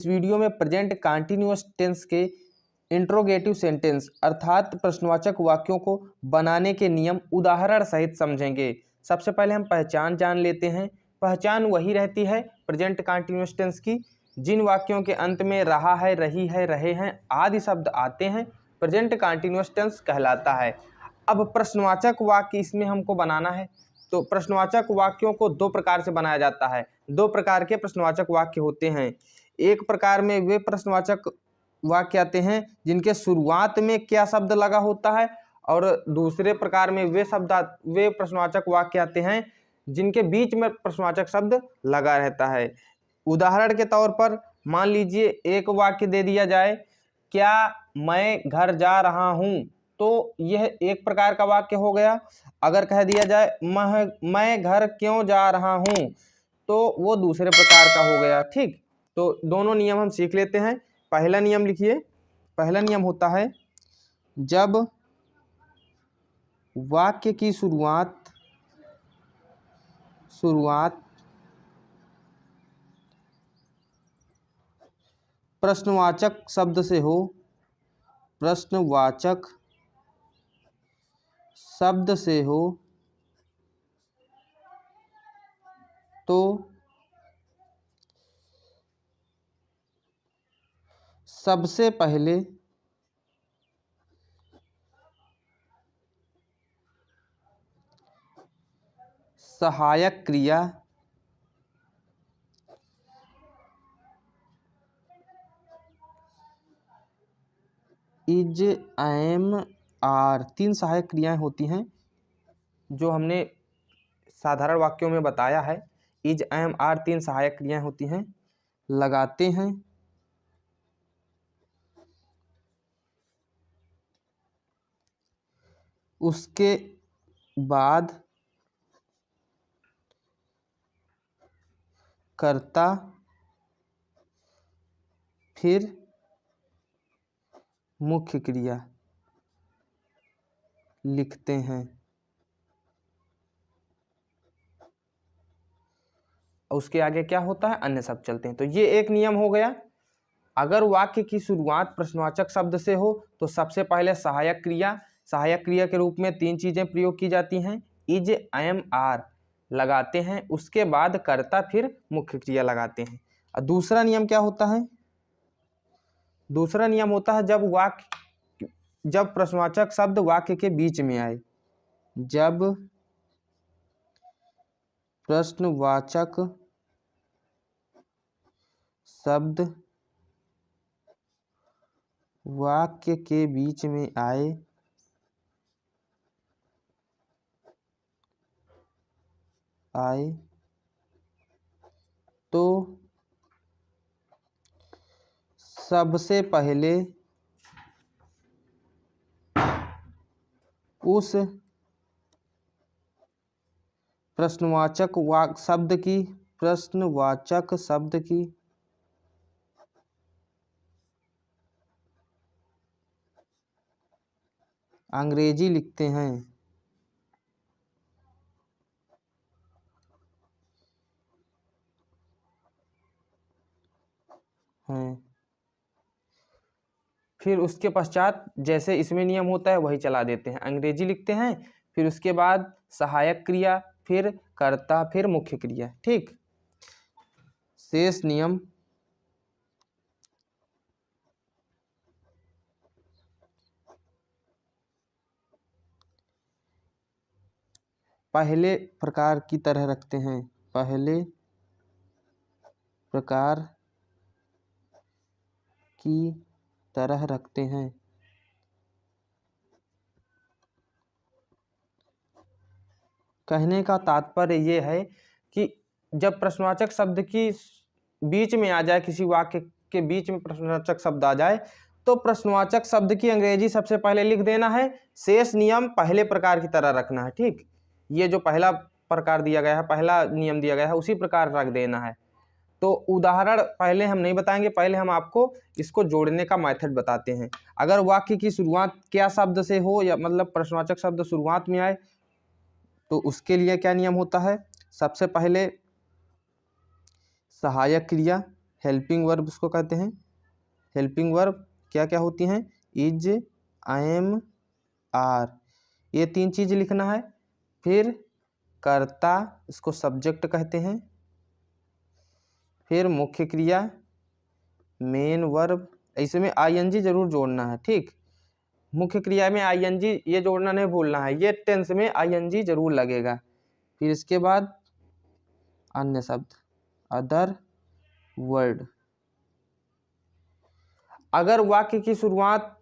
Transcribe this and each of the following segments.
इस वीडियो में present continuous tense के इंट्रोगेटिव सेंटेंस अर्थात प्रश्नवाचक वाक्यों को बनाने के नियम उदाहरण सहित समझेंगे। सबसे पहले हम पहचान जान लेते हैं। पहचान वही रहती है प्रेजेंट कंटीन्यूअस टेंस की जिन वाक्यों के अंत में रहा है, रही है, रहे हैं आदि शब्द आते हैं, प्रेजेंट कंटीन्यूअस टेंस कहलाता है। अब प्रश्नवाचक वाक्य इसमें हमको बनाना है, तो प्रश्नवाचक वाक्यों को दो प्रकार से बनाया जाता है। दो प्रकार के प्रश्नवाचक वाक्य होते हैं। एक प्रकार में वे प्रश्नवाचक वाक्य आते हैं जिनके शुरुआत में क्या शब्द लगा होता है, और दूसरे प्रकार में वे प्रश्नवाचक वाक्य आते हैं जिनके बीच में प्रश्नवाचक शब्द लगा रहता है। उदाहरण के तौर पर मान लीजिए एक वाक्य दे दिया जाए, क्या मैं घर जा रहा हूँ, तो यह एक प्रकार का वाक्य हो गया। अगर कह दिया जाए मैं घर क्यों जा रहा हूँ, तो वो दूसरे प्रकार का हो गया। ठीक, तो दोनों नियम हम सीख लेते हैं। पहला नियम लिखिए। पहला नियम होता है जब वाक्य की शुरुआत प्रश्नवाचक शब्द से हो, प्रश्नवाचक शब्द से हो तो सबसे पहले सहायक क्रिया इज, एम, आर, तीन सहायक क्रियाएं होती हैं जो हमने साधारण वाक्यों में बताया है। इज, एम, आर तीन सहायक क्रियाएं होती हैं, लगाते हैं। उसके बाद कर्ता, फिर मुख्य क्रिया लिखते हैं। उसके आगे क्या होता है, अन्य शब्द चलते हैं। तो ये एक नियम हो गया। अगर वाक्य की शुरुआत प्रश्नवाचक शब्द से हो तो सबसे पहले सहायक क्रिया के रूप में तीन चीजें प्रयोग की जाती हैं। इज, एम, आर लगाते हैं, उसके बाद कर्ता, फिर मुख्य क्रिया लगाते हैं। और दूसरा नियम क्या होता है? दूसरा नियम होता है जब प्रश्नवाचक शब्द वाक्य के बीच में आए। जब प्रश्नवाचक शब्द वाक्य के बीच में आए तो सबसे पहले उस प्रश्नवाचक शब्द की अंग्रेजी लिखते हैं। फिर उसके पश्चात जैसे इसमें नियम होता है वही चला देते हैं, अंग्रेजी लिखते हैं, फिर उसके बाद सहायक क्रिया, फिर कर्ता, फिर मुख्य क्रिया। ठीक, शेष नियम पहले प्रकार की तरह रखते हैं। पहले प्रकार की तरह रखते हैं। कहने का तात्पर्य ये है कि जब प्रश्नवाचक शब्द की बीच में आ जाए, किसी वाक्य के बीच में प्रश्नवाचक शब्द आ जाए, तो प्रश्नवाचक शब्द की अंग्रेजी सबसे पहले लिख देना है। शेष नियम पहले प्रकार की तरह रखना है। ठीक, ये जो पहला प्रकार दिया गया है, पहला नियम दिया गया है, उसी प्रकार रख देना है। तो उदाहरण पहले हम नहीं बताएंगे, पहले हम आपको इसको जोड़ने का मेथड बताते हैं। अगर वाक्य की शुरुआत क्या शब्द से हो, या मतलब प्रश्नवाचक शब्द शुरुआत में आए, तो उसके लिए क्या नियम होता है? सबसे पहले सहायक क्रिया, हेल्पिंग वर्ब उसको कहते हैं। हेल्पिंग वर्ब क्या क्या होती हैं? इज, एम, आर, ये 3 चीज़ लिखना है। फिर कर्ता, इसको सब्जेक्ट कहते हैं। फिर मुख्य क्रिया, मेन वर्ब, इसमें आईएनजी जरूर जोड़ना है, ठीक। मुख्य क्रिया में आईएनजी ये जोड़ना नहीं भूलना है, ये टेंस में आईएनजी जरूर लगेगा। फिर इसके बाद अन्य शब्द, अदर वर्ड। अगर वाक्य की शुरुआत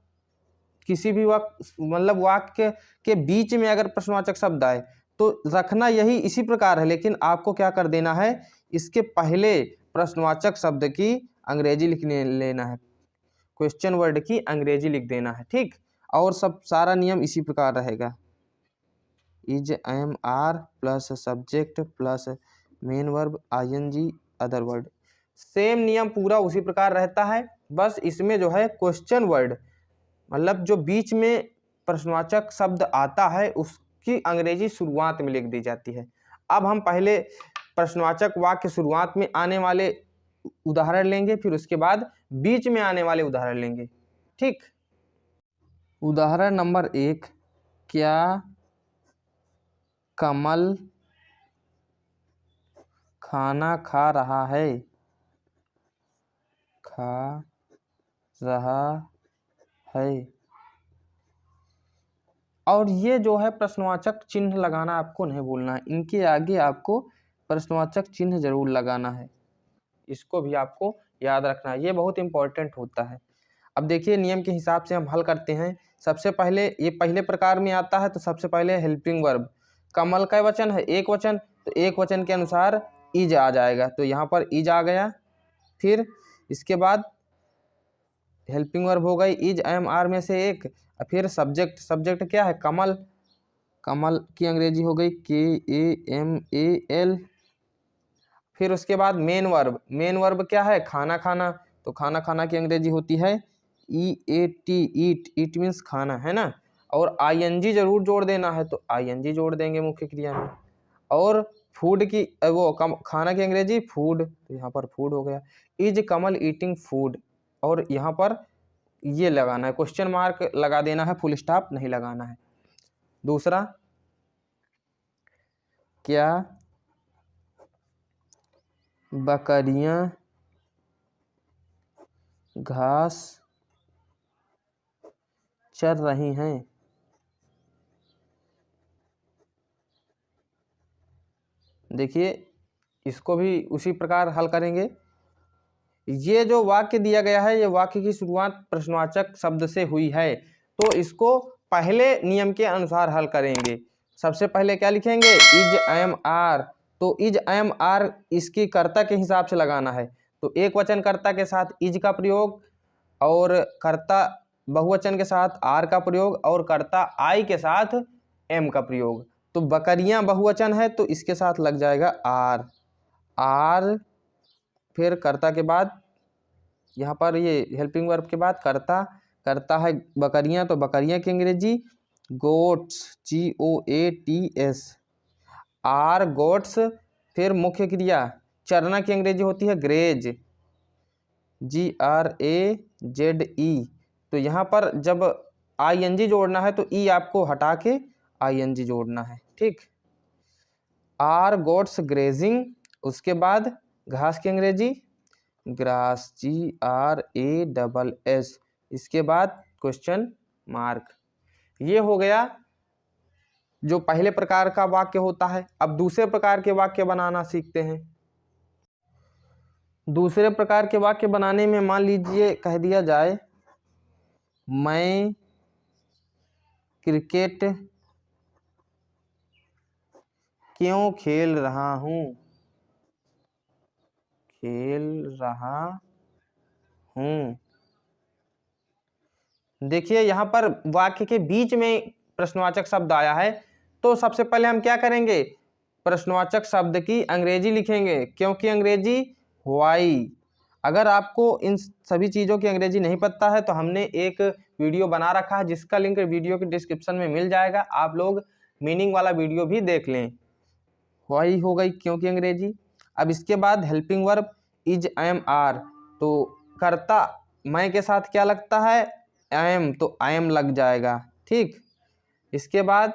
किसी भी वाक्य के बीच में अगर प्रश्नवाचक शब्द आए तो रखना यही इसी प्रकार है, लेकिन आपको क्या कर देना है, इसके पहले प्रश्नवाचक शब्द की अंग्रेजी लिखने लेना है, क्वेश्चन वर्ड की अंग्रेजी लिख देना है, ठीक। और सब सारा नियम इसी प्रकार रहेगा, is, am, are plus subject plus main verb, ING, other word. Same नियम पूरा उसी प्रकार रहता है, बस इसमें जो है क्वेश्चन वर्ड मतलब जो बीच में प्रश्नवाचक शब्द आता है उसकी अंग्रेजी शुरुआत में लिख दी जाती है। अब हम पहले प्रश्नवाचक वाक्य शुरुआत में आने वाले उदाहरण लेंगे, फिर उसके बाद बीच में आने वाले उदाहरण लेंगे, ठीक। उदाहरण नंबर 1, क्या कमल खाना खा रहा है? खा रहा है। और ये जो है प्रश्नवाचक चिन्ह लगाना आपको नहीं भूलना है, इनके आगे आपको प्रश्नवाचक चिन्ह जरूर लगाना है, इसको भी आपको याद रखना है, ये बहुत इंपॉर्टेंट होता है। अब देखिए नियम के हिसाब से हम हल करते हैं। सबसे पहले ये पहले प्रकार में आता है, तो सबसे पहले हेल्पिंग वर्ब, कमल का वचन है, एक वचन, तो एक वचन के अनुसार इज आ जाएगा, तो यहाँ पर इज आ गया। फिर इसके बाद हेल्पिंग वर्ब हो गई इज, एम, आर में से एक। फिर सब्जेक्ट, सब्जेक्ट क्या है? कमल, कमल की अंग्रेजी हो गई KAMAL। फिर उसके बाद मेन वर्ब, मेन वर्ब क्या है? खाना खाना, तो खाना खाना की अंग्रेजी होती है EAT, ईट, ईट मीन्स खाना, है ना। और ING जरूर जोड़ देना है, तो ING जोड़ देंगे मुख्य क्रिया में। और फूड की खाना की अंग्रेजी फूड, तो यहाँ पर फूड हो गया। इज कमल ईटिंग फूड, और यहाँ पर ये लगाना है, क्वेश्चन मार्क लगा देना है, फुल स्टॉप नहीं लगाना है। दूसरा, क्या बकरियां घास चर रही हैं? देखिए इसको भी उसी प्रकार हल करेंगे। ये जो वाक्य दिया गया है, ये वाक्य की शुरुआत प्रश्नवाचक शब्द से हुई है, तो इसको पहले नियम के अनुसार हल करेंगे। सबसे पहले क्या लिखेंगे? इज, एम, आर, तो इज, एम, आर इसकी कर्ता के हिसाब से लगाना है, तो एक वचन कर्ता के साथ इज का प्रयोग, और कर्ता बहुवचन के साथ आर का प्रयोग, और कर्ता आई के साथ एम का प्रयोग। तो बकरियां बहुवचन है, तो इसके साथ लग जाएगा आर, आर। फिर कर्ता के बाद यहाँ पर ये हेल्पिंग वर्ब के बाद कर्ता, कर्ता है बकरियां, तो बकरियां की अंग्रेजी गोट्स, GOATS, आर गोट्स। फिर मुख्य क्रिया चरना की अंग्रेजी होती है ग्रेज, GRAZE। तो यहाँ पर जब ING जोड़ना है तो ई आपको हटा के ING जोड़ना है, ठीक। आर गोट्स ग्रेजिंग, उसके बाद घास की अंग्रेजी ग्रास, GRASS, इसके बाद क्वेश्चन मार्क। ये हो गया जो पहले प्रकार का वाक्य होता है। अब दूसरे प्रकार के वाक्य बनाना सीखते हैं। दूसरे प्रकार के वाक्य बनाने में मान लीजिए कह दिया जाए, मैं क्रिकेट क्यों खेल रहा हूँ? खेल रहा हूँ। देखिए यहाँ पर वाक्य के बीच में प्रश्नवाचक शब्द आया है, तो सबसे पहले हम क्या करेंगे? प्रश्नवाचक शब्द की अंग्रेजी लिखेंगे, क्योंकि अंग्रेजी व्हाई। अगर आपको इन सभी चीज़ों की अंग्रेजी नहीं पता है तो हमने एक वीडियो बना रखा है, जिसका लिंक वीडियो के डिस्क्रिप्शन में मिल जाएगा, आप लोग मीनिंग वाला वीडियो भी देख लें। व्हाई हो गई क्योंकि अंग्रेजी। अब इसके बाद helping verb is, am, are, तो कर्ता मैं के साथ क्या लगता है, एम, तो एम लग जाएगा। ठीक, इसके बाद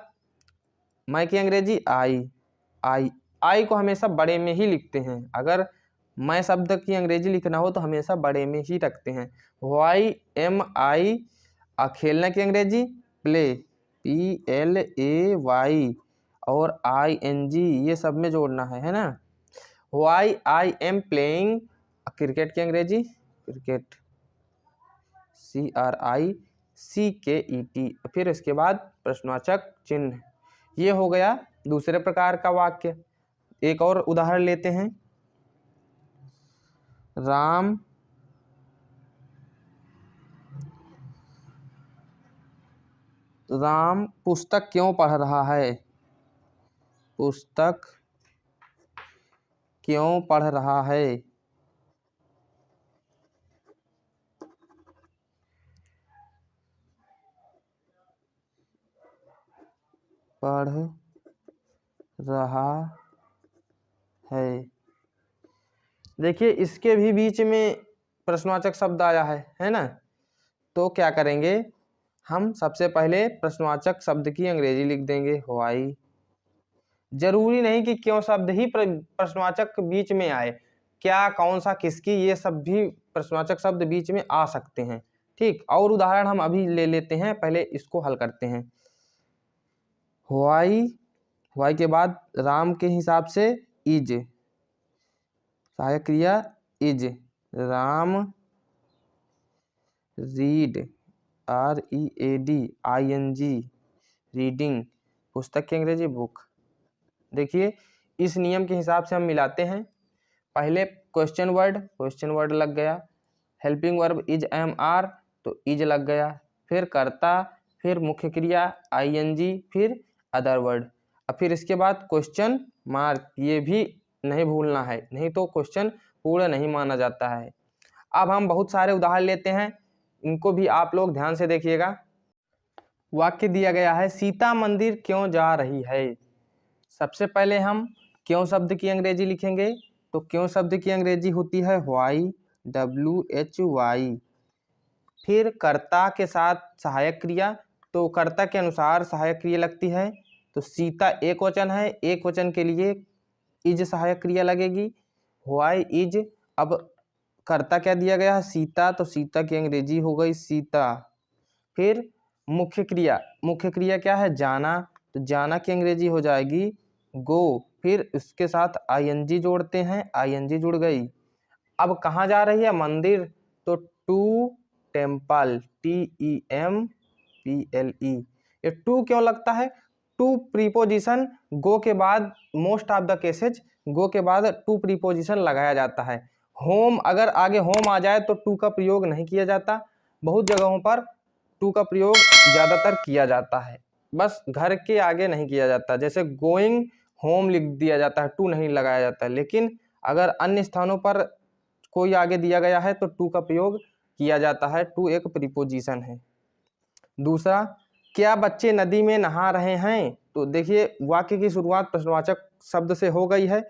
मैं की अंग्रेजी आई। आई को हमेशा बड़े में ही लिखते हैं। अगर मैं शब्द की अंग्रेजी लिखना हो तो हमेशा बड़े में ही रखते हैं। YMI। खेलने की अंग्रेजी प्ले, PLAY, और ING ये सब में जोड़ना है ना। Why I am playing। Cricket की अंग्रेजी क्रिकेट, CRICKET। फिर इसके बाद प्रश्नवाचक चिन्ह। ये हो गया दूसरे प्रकार का वाक्य। एक और उदाहरण लेते हैं। राम पुस्तक क्यों पढ़ रहा है, पुस्तक क्यों पढ़ रहा है। पढ़ रहा है। देखिए इसके भी बीच में प्रश्नवाचक शब्द आया है ना। तो क्या करेंगे, हम सबसे पहले प्रश्नवाचक शब्द की अंग्रेजी लिख देंगे व्हाई। जरूरी नहीं कि क्यों शब्द ही प्रश्नवाचक बीच में आए, क्या, कौन सा, किसकी, ये सब भी प्रश्नवाचक शब्द बीच में आ सकते हैं। ठीक, और उदाहरण हम अभी ले लेते हैं, पहले इसको हल करते हैं। व्हाई के बाद राम के हिसाब से इज, सहायक क्रिया is, Ram read, READ, ING, reading, पुस्तक की अंग्रेजी बुक। देखिए इस नियम के हिसाब से हम मिलाते हैं। पहले क्वेश्चन वर्ड लग गया, helping verb is, am, are, तो इज लग गया, फिर कर्ता, फिर मुख्य क्रिया ING, फिर अदर वर्ड, अब फिर इसके बाद क्वेश्चन मार्क, ये भी नहीं भूलना है, नहीं तो क्वेश्चन पूरा नहीं माना जाता है। अब हम बहुत सारे उदाहरण लेते हैं, इनको भी आप लोग ध्यान से देखिएगा। वाक्य दिया गया है, सीता मंदिर क्यों जा रही है। सबसे पहले हम क्यों शब्द की अंग्रेजी लिखेंगे, तो क्यों शब्द की अंग्रेजी होती है व्हाई, WHY। फिर कर्ता के साथ सहायक क्रिया, तो कर्ता के अनुसार सहायक क्रिया लगती है। तो सीता एक वचन है, एक वचन के लिए इज सहायक क्रिया लगेगी, व्हाई इज। अब कर्ता क्या दिया गया है, सीता, तो सीता की अंग्रेजी हो गई सीता। फिर मुख्य क्रिया क्या है, जाना, तो जाना की अंग्रेजी हो जाएगी गो। फिर इसके साथ ING जोड़ते हैं, ING जुड़ गई। अब कहाँ जा रही है, मंदिर, तो टू टेम्पल, TEMPLE। ये टू क्यों लगता है, टू प्रीपोजिशन गो के बाद, मोस्ट ऑफ द केसेज गो के बाद टू प्रीपोजिशन लगाया जाता है। होम, अगर आगे होम आ जाए तो टू का प्रयोग नहीं किया जाता। बहुत जगहों पर टू का प्रयोग ज़्यादातर किया जाता है, बस घर के आगे नहीं किया जाता। जैसे गोइंग होम लिख दिया जाता है, टू नहीं लगाया जाता। लेकिन अगर अन्य स्थानों पर कोई आगे दिया गया है तो टू का प्रयोग किया जाता है, टू एक प्रीपोजिशन है। दूसरा, क्या बच्चे नदी में नहा रहे हैं, तो देखिए वाक्य की शुरुआत प्रश्नवाचक शब्द से हो गई है,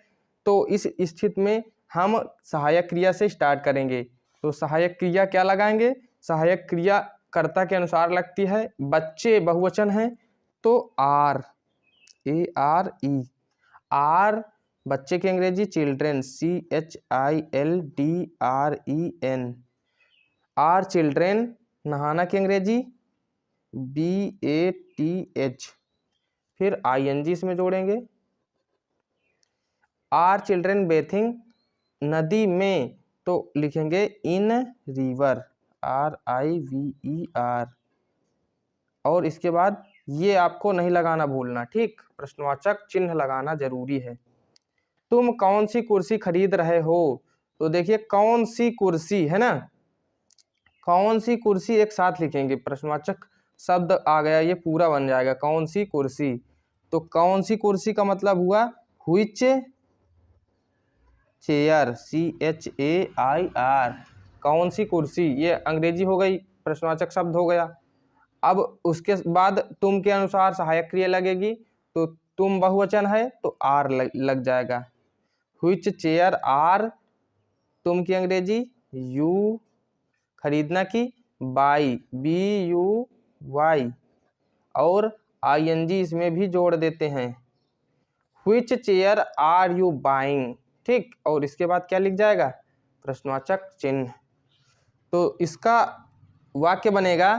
तो इस स्थिति में हम सहायक क्रिया से स्टार्ट करेंगे। तो सहायक क्रिया क्या लगाएंगे, सहायक क्रिया कर्ता के अनुसार लगती है। बच्चे बहुवचन है तो ARE, आर, बच्चे की अंग्रेजी चिल्ड्रेन, CHILDREN, आर चिल्ड्रेन। नहाना की अंग्रेजी BATH, फिर ING इसमें जोड़ेंगे। आर चिल्ड्रेन बेथिंग, नदी में, तो लिखेंगे इन रिवर, RIVER। और इसके बाद ये आपको नहीं लगाना भूलना, ठीक, प्रश्नवाचक चिन्ह लगाना जरूरी है। तुम कौन सी कुर्सी खरीद रहे हो, तो देखिए कौन सी कुर्सी है ना, कौन सी कुर्सी एक साथ लिखेंगे, प्रश्नवाचक शब्द आ गया, ये पूरा बन जाएगा कौन सी कुर्सी। तो कौन सी कुर्सी का मतलब हुआ व्हिच चेयर, CHAIR, कौन सी कुर्सी, ये अंग्रेजी हो गई, प्रश्नवाचक शब्द हो गया। अब उसके बाद तुम के अनुसार सहायक क्रिया लगेगी, तो तुम बहुवचन है तो आर लग जाएगा। व्हिच चेयर आर, तुम की अंग्रेजी यू, खरीदना की बाई, BUY, और ING इसमें भी जोड़ देते हैं। Which chair are you buying, ठीक, और इसके बाद क्या लिख जाएगा, प्रश्नवाचक चिन्ह। तो इसका वाक्य बनेगा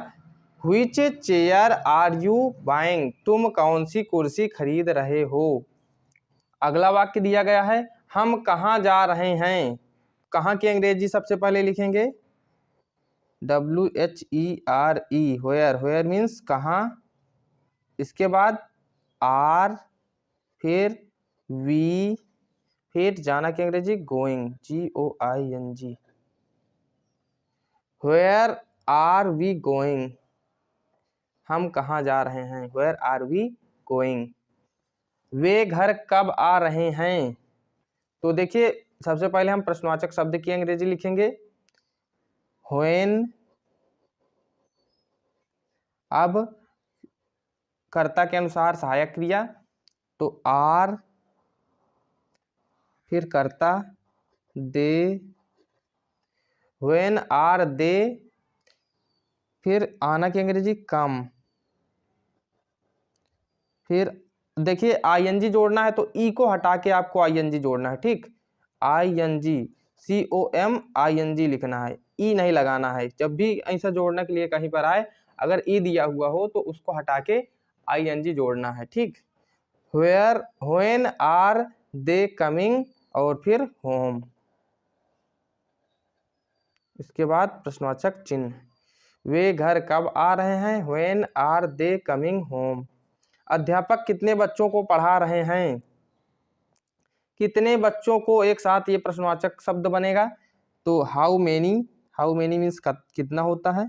which chair are you buying, तुम कौन सी कुर्सी खरीद रहे हो। अगला वाक्य दिया गया है हम कहाँ जा रहे हैं। कहाँ की अंग्रेजी सबसे पहले लिखेंगे WHERE, व्हेयर, व्हेयर मीन्स कहाँ, इसके बाद आर, फिर वी, फिर जाना की अंग्रेजी going, GOING, where are we going, हम कहाँ जा रहे हैं, व्हेयर आर वी गोइंग। वे घर कब आ रहे हैं। तो देखिए सबसे पहले हम प्रश्नवाचक शब्द की अंग्रेजी लिखेंगे व्हेन, अब कर्ता के अनुसार सहायक क्रिया, तो आर, फिर कर्ता दे, व्हेन आर दे, फिर आना की अंग्रेजी कम, फिर देखिए ING जोड़ना है तो ई को हटा के आपको ING जोड़ना है, ठीक, ING, COMING लिखना है, ई नहीं लगाना है। जब भी ऐसा जोड़ने के लिए कहीं पर आए अगर ई दिया हुआ हो तो उसको हटा के ING जोड़ना है, ठीक। Where, when are they coming, और फिर होम, इसके बाद प्रश्नवाचक चिन्ह। वे घर कब आ रहे हैं, when are they coming home. अध्यापक कितने बच्चों को पढ़ा रहे हैं। कितने बच्चों को एक साथ ये प्रश्नवाचक शब्द बनेगा, तो how many, how many means कितना होता है।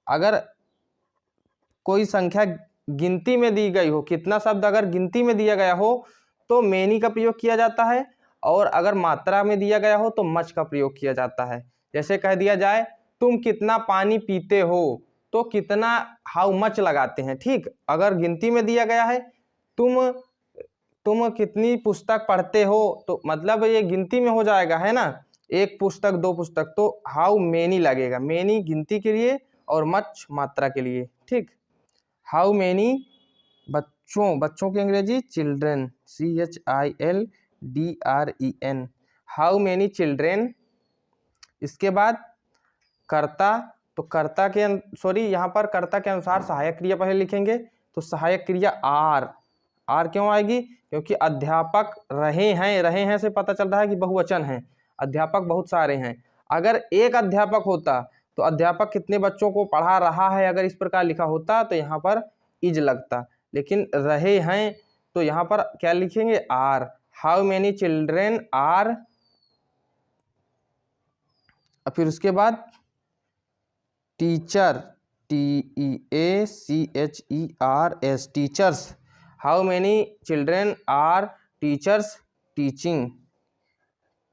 अगर कोई संख्या गिनती में दी गई हो, कितना शब्द अगर गिनती में दिया गया हो तो मेनी का प्रयोग किया जाता है, और अगर मात्रा में दिया गया हो तो मच का प्रयोग किया जाता है। जैसे कह दिया जाए तुम कितना पानी पीते हो, तो कितना हाउ मच लगाते हैं, ठीक। अगर गिनती में दिया गया है तुम कितनी पुस्तक पढ़ते हो, तो मतलब ये गिनती में हो जाएगा, है ना, एक पुस्तक, दो पुस्तक, तो हाउ मेनी लगेगा, मेनी गिनती के लिए और मच मात्रा के लिए, ठीक। हाउ मेनी बच्चों, बच्चों की अंग्रेजी children, CHILDREN, how many children. इसके बाद कर्ता, तो कर्ता के यहाँ पर कर्ता के अनुसार सहायक क्रिया पहले लिखेंगे, तो सहायक क्रिया आर, आर क्यों आएगी, क्योंकि अध्यापक रहे हैं से पता चल रहा है कि बहुवचन है, अध्यापक बहुत सारे हैं। अगर एक अध्यापक होता तो अध्यापक कितने बच्चों को पढ़ा रहा है अगर इस प्रकार लिखा होता तो यहाँ पर इज लगता, लेकिन रहे हैं तो यहाँ पर क्या लिखेंगे are. How many children are, फिर उसके बाद teacher, TEACHERS, teachers, how many children are teachers teaching,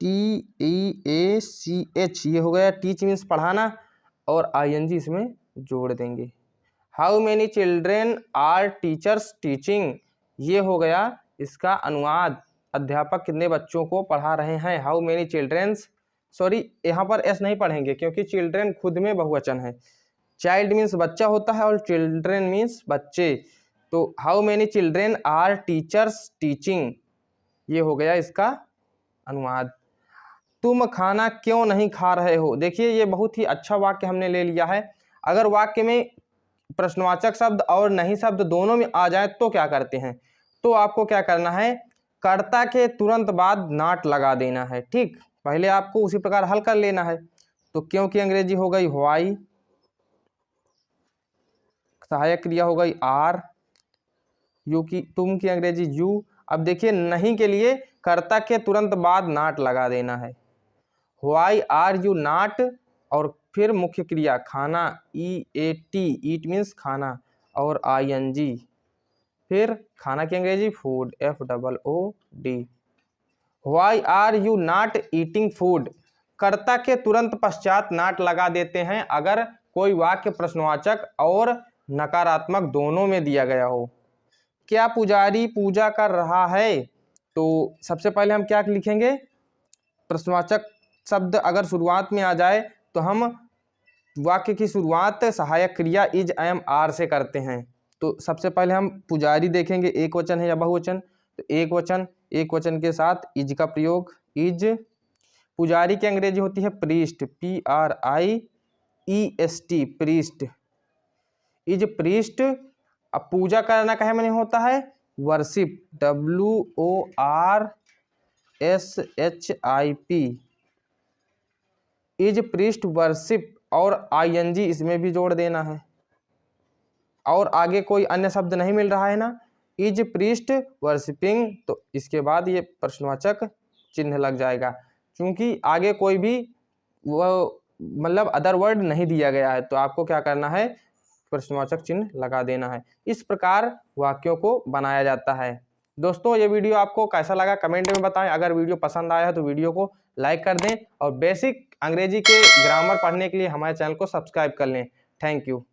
TEACH, ये हो गया टीच मीन्स पढ़ाना, और ING इसमें जोड़ देंगे। How many children are teachers teaching, ये हो गया इसका अनुवाद, अध्यापक कितने बच्चों को पढ़ा रहे हैं। हाउ मेनी चिल्ड्रेन्स, सॉरी यहाँ पर एस नहीं पढ़ेंगे क्योंकि चिल्ड्रेन खुद में बहुवचन है, चाइल्ड मीन्स बच्चा होता है और चिल्ड्रेन मीन्स बच्चे, तो how many children are teachers teaching, ये हो गया इसका अनुवाद। तुम खाना क्यों नहीं खा रहे हो। देखिए ये बहुत ही अच्छा वाक्य हमने ले लिया है। अगर वाक्य में प्रश्नवाचक शब्द और नहीं शब्द दोनों में आ जाए तो क्या करते हैं, तो आपको क्या करना है, कर्ता के तुरंत बाद नॉट लगा देना है, ठीक। पहले आपको उसी प्रकार हल कर लेना है। तो क्यों की अंग्रेजी हो गई व्हाई, सहायक क्रिया हो गई आर, यू की, तुम की अंग्रेजी यू। अब देखिए नहीं के लिए कर्ता के तुरंत बाद नॉट लगा देना है, व्हाई आर यू नॉट, और फिर मुख्य क्रिया खाना, EAT, ईट मीन्स खाना, और ING, फिर खाना की अंग्रेजी food, FOOD। Why are you not eating food, कर्ता के तुरंत पश्चात नॉट लगा देते हैं अगर कोई वाक्य प्रश्नवाचक और नकारात्मक दोनों में दिया गया हो। क्या पुजारी पूजा कर रहा है, तो सबसे पहले हम क्या लिखेंगे, प्रश्नवाचक शब्द अगर शुरुआत में आ जाए तो हम वाक्य की शुरुआत सहायक क्रिया इज, एम, आर से करते हैं। तो सबसे पहले हम पुजारी देखेंगे, एक वचन है या बहुवचन। तो एक वचन के साथ इज का प्रयोग, इज। पुजारी की अंग्रेजी होती है priest, PRIEST, priest, is priest. अब पूजा करना कहे में नहीं होता है worship, WORSHIP, is priest worship, और ING इसमें भी जोड़ देना है। और आगे कोई अन्य शब्द नहीं मिल रहा है ना, इज प्रीस्ट वर्शिपिंग, तो इसके बाद ये प्रश्नवाचक चिन्ह लग जाएगा, क्योंकि आगे कोई भी वो मतलब अदर वर्ड नहीं दिया गया है। तो आपको क्या करना है, प्रश्नवाचक चिन्ह लगा देना है। इस प्रकार वाक्यों को बनाया जाता है। दोस्तों ये वीडियो आपको कैसा लगा कमेंट में बताएं। अगर वीडियो पसंद आया है तो वीडियो को लाइक कर दें और बेसिक अंग्रेजी के ग्रामर पढ़ने के लिए हमारे चैनल को सब्सक्राइब कर लें। Thank you.